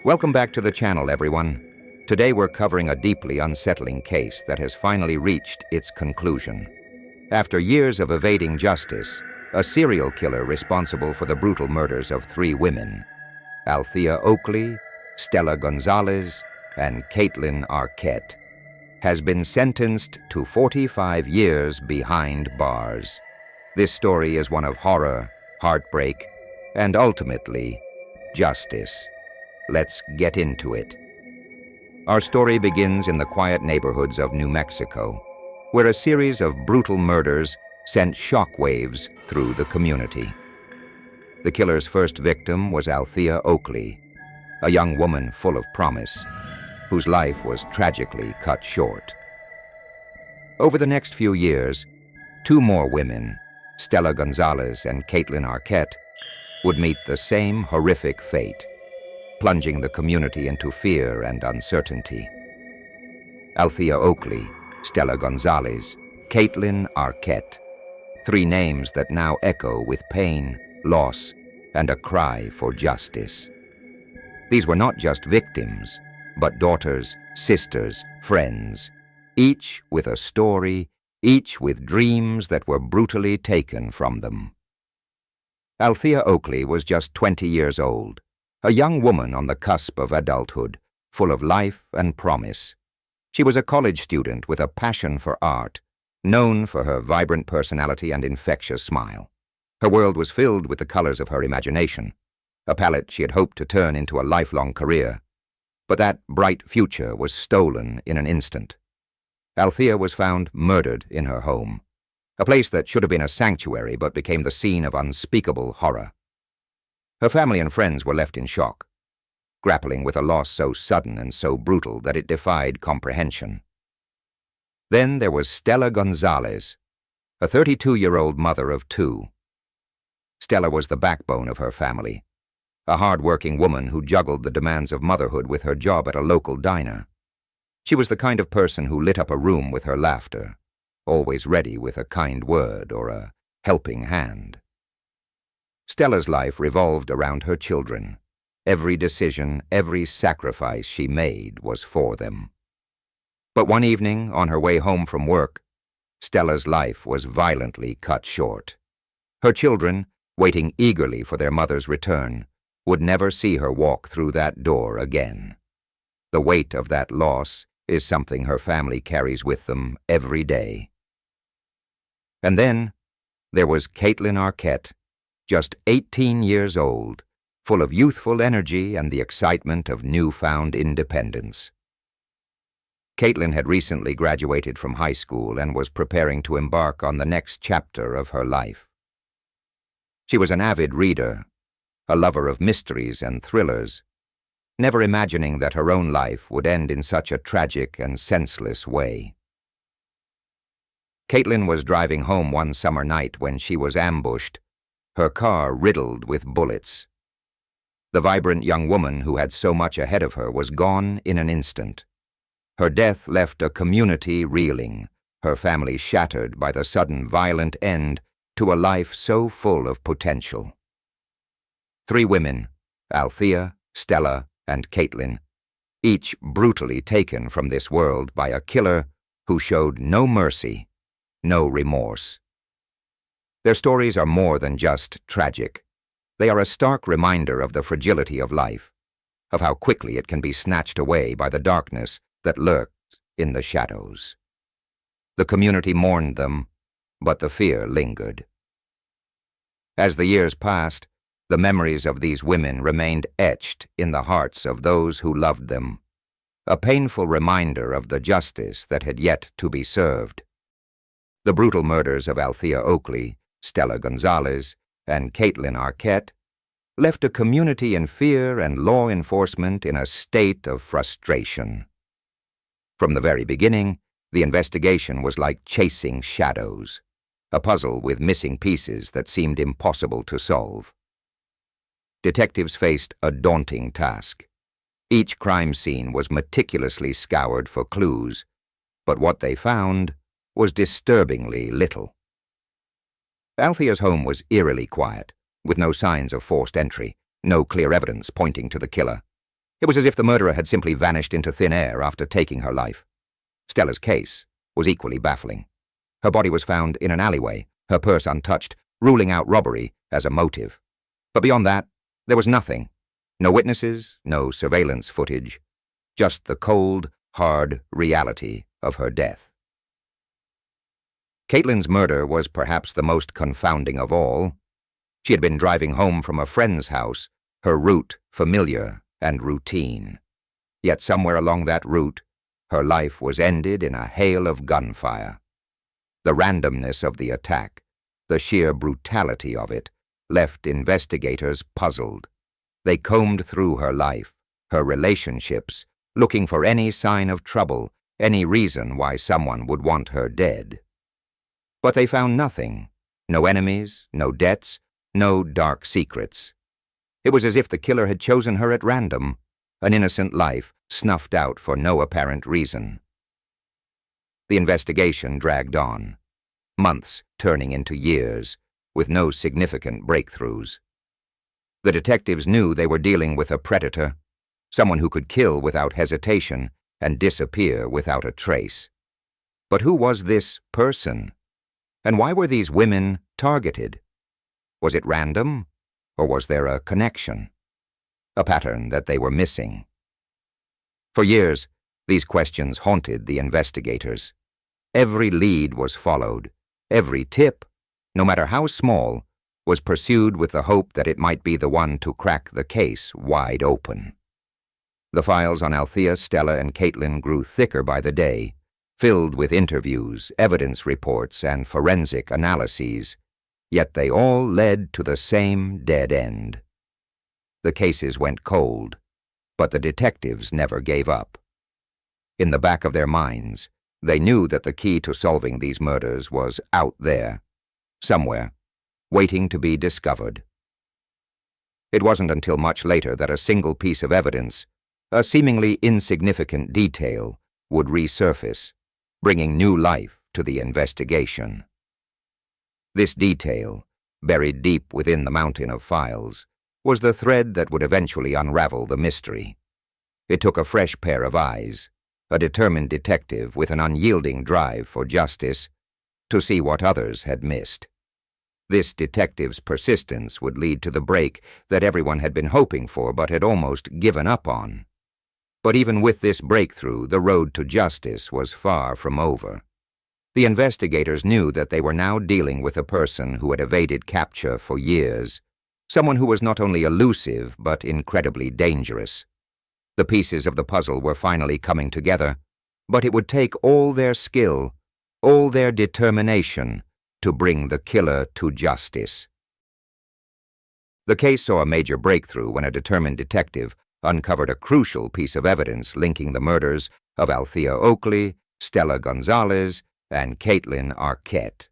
Welcome back to the channel, everyone. Today we're covering a deeply unsettling case that has finally reached its conclusion. After years of evading justice, a serial killer responsible for the brutal murders of 3 women, Althea Oakley, Stella Gonzales, and Kaitlyn Arquette, has been sentenced to 45 years behind bars. This story is one of horror, heartbreak, and ultimately, justice. Let's get into it. Our story begins in the quiet neighborhoods of New Mexico, where a series of brutal murders sent shockwaves through the community. The killer's first victim was Althea Oakley, a young woman full of promise, whose life was tragically cut short. Over the next few years, 2 more women, Stella Gonzales and Kaitlyn Arquette, would meet the same horrific fate, plunging the community into fear and uncertainty. Althea Oakley, Stella Gonzales, Kaitlyn Arquette, 3 names that now echo with pain, loss, and a cry for justice. These were not just victims, but daughters, sisters, friends, each with a story, each with dreams that were brutally taken from them. Althea Oakley was just 20 years old, a young woman on the cusp of adulthood, full of life and promise. She was a college student with a passion for art, known for her vibrant personality and infectious smile. Her world was filled with the colors of her imagination, a palette she had hoped to turn into a lifelong career. But that bright future was stolen in an instant. Althea was found murdered in her home, a place that should have been a sanctuary but became the scene of unspeakable horror. Her family and friends were left in shock, grappling with a loss so sudden and so brutal that it defied comprehension. Then there was Stella Gonzales, a 32-year-old mother of 2. Stella was the backbone of her family, a hard-working woman who juggled the demands of motherhood with her job at a local diner. She was the kind of person who lit up a room with her laughter, always ready with a kind word or a helping hand. Stella's life revolved around her children. Every decision, every sacrifice she made was for them. But one evening, on her way home from work, Stella's life was violently cut short. Her children, waiting eagerly for their mother's return, would never see her walk through that door again. The weight of that loss is something her family carries with them every day. And then there was Kaitlyn Arquette, just 18 years old, full of youthful energy and the excitement of newfound independence. Kaitlyn had recently graduated from high school and was preparing to embark on the next chapter of her life. She was an avid reader, a lover of mysteries and thrillers, never imagining that her own life would end in such a tragic and senseless way. Kaitlyn was driving home one summer night when she was ambushed, her car riddled with bullets. The vibrant young woman who had so much ahead of her was gone in an instant. Her death left a community reeling, her family shattered by the sudden violent end to a life so full of potential. 3 women, Althea, Stella, and Kaitlyn, each brutally taken from this world by a killer who showed no mercy, no remorse. Their stories are more than just tragic. They are a stark reminder of the fragility of life, of how quickly it can be snatched away by the darkness that lurks in the shadows. The community mourned them, but the fear lingered. As the years passed, the memories of these women remained etched in the hearts of those who loved them, a painful reminder of the justice that had yet to be served. The brutal murders of Althea Oakley, Stella Gonzales, and Kaitlyn Arquette left a community in fear and law enforcement in a state of frustration. From the very beginning, the investigation was like chasing shadows, a puzzle with missing pieces that seemed impossible to solve. Detectives faced a daunting task. Each crime scene was meticulously scoured for clues, but what they found was disturbingly little. Althea's home was eerily quiet, with no signs of forced entry, no clear evidence pointing to the killer. It was as if the murderer had simply vanished into thin air after taking her life. Stella's case was equally baffling. Her body was found in an alleyway, her purse untouched, ruling out robbery as a motive. But beyond that, there was nothing. No witnesses, no surveillance footage, just the cold, hard reality of her death. Kaitlyn's murder was perhaps the most confounding of all. She had been driving home from a friend's house, her route familiar and routine. Yet somewhere along that route, her life was ended in a hail of gunfire. The randomness of the attack, the sheer brutality of it, left investigators puzzled. They combed through her life, her relationships, looking for any sign of trouble, any reason why someone would want her dead. But they found nothing. No enemies, no debts, no dark secrets. It was as if the killer had chosen her at random, an innocent life snuffed out for no apparent reason. The investigation dragged on, months turning into years, with no significant breakthroughs. The detectives knew they were dealing with a predator, someone who could kill without hesitation and disappear without a trace. But who was this person? And why were these women targeted? Was it random, or was there a connection? A pattern that they were missing? For years, these questions haunted the investigators. Every lead was followed. Every tip, no matter how small, was pursued with the hope that it might be the one to crack the case wide open. The files on Althea, Stella, and Kaitlyn grew thicker by the day, filled with interviews, evidence reports, and forensic analyses, yet they all led to the same dead end. The cases went cold, but the detectives never gave up. In the back of their minds, they knew that the key to solving these murders was out there, somewhere, waiting to be discovered. It wasn't until much later that a single piece of evidence, a seemingly insignificant detail, would resurface, bringing new life to the investigation. This detail, buried deep within the mountain of files, was the thread that would eventually unravel the mystery. It took a fresh pair of eyes, a determined detective with an unyielding drive for justice, to see what others had missed. This detective's persistence would lead to the break that everyone had been hoping for but had almost given up on. But even with this breakthrough, the road to justice was far from over. The investigators knew that they were now dealing with a person who had evaded capture for years, someone who was not only elusive but incredibly dangerous. The pieces of the puzzle were finally coming together, but it would take all their skill, all their determination, to bring the killer to justice. The case saw a major breakthrough when a determined detective uncovered a crucial piece of evidence linking the murders of Althea Oakley, Stella Gonzales, and Kaitlyn Arquette.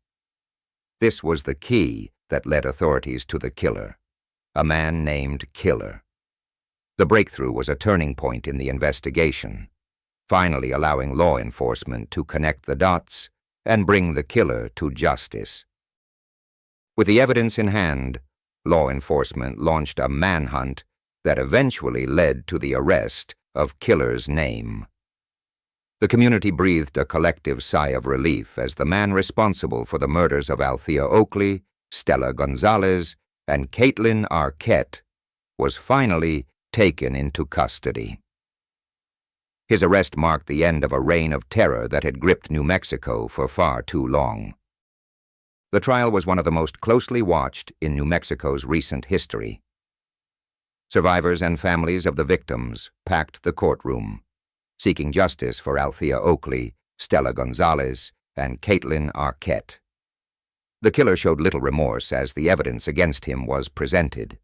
This was the key that led authorities to the killer, a man named Killer. The breakthrough was a turning point in the investigation, finally allowing law enforcement to connect the dots and bring the killer to justice. With the evidence in hand, law enforcement launched a manhunt that eventually led to the arrest of Killer's name. The community breathed a collective sigh of relief as the man responsible for the murders of Althea Oakley, Stella Gonzales, and Kaitlyn Arquette was finally taken into custody. His arrest marked the end of a reign of terror that had gripped New Mexico for far too long. The trial was one of the most closely watched in New Mexico's recent history. Survivors and families of the victims packed the courtroom, seeking justice for Althea Oakley, Stella Gonzales, and Kaitlyn Arquette. The killer showed little remorse as the evidence against him was presented.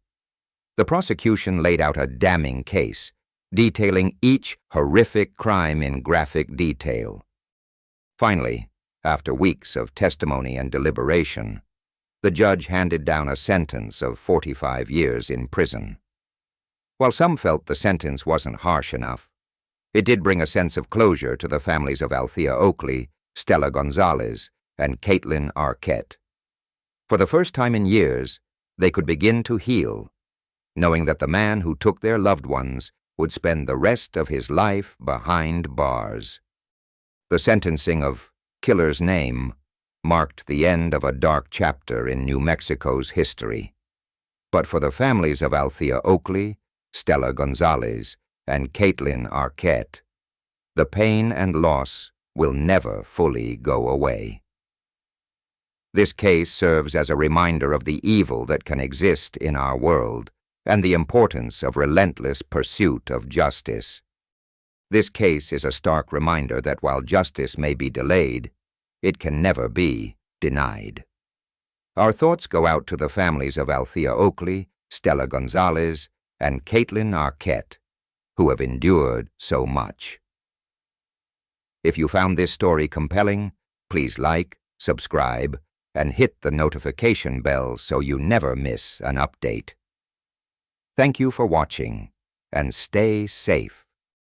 The prosecution laid out a damning case, detailing each horrific crime in graphic detail. Finally, after weeks of testimony and deliberation, the judge handed down a sentence of 45 years in prison. While some felt the sentence wasn't harsh enough, it did bring a sense of closure to the families of Althea Oakley, Stella Gonzales, and Kaitlyn Arquette. For the first time in years, they could begin to heal, knowing that the man who took their loved ones would spend the rest of his life behind bars. The sentencing of Killer's Name marked the end of a dark chapter in New Mexico's history. But for the families of Althea Oakley, Stella Gonzales, and Kaitlyn Arquette, the pain and loss will never fully go away. This case serves as a reminder of the evil that can exist in our world and the importance of relentless pursuit of justice. This case is a stark reminder that while justice may be delayed, it can never be denied. Our thoughts go out to the families of Althea Oakley, Stella Gonzales, and Kaitlyn Arquette, who have endured so much. If you found this story compelling, please like, subscribe, and hit the notification bell so you never miss an update. Thank you for watching, and stay safe.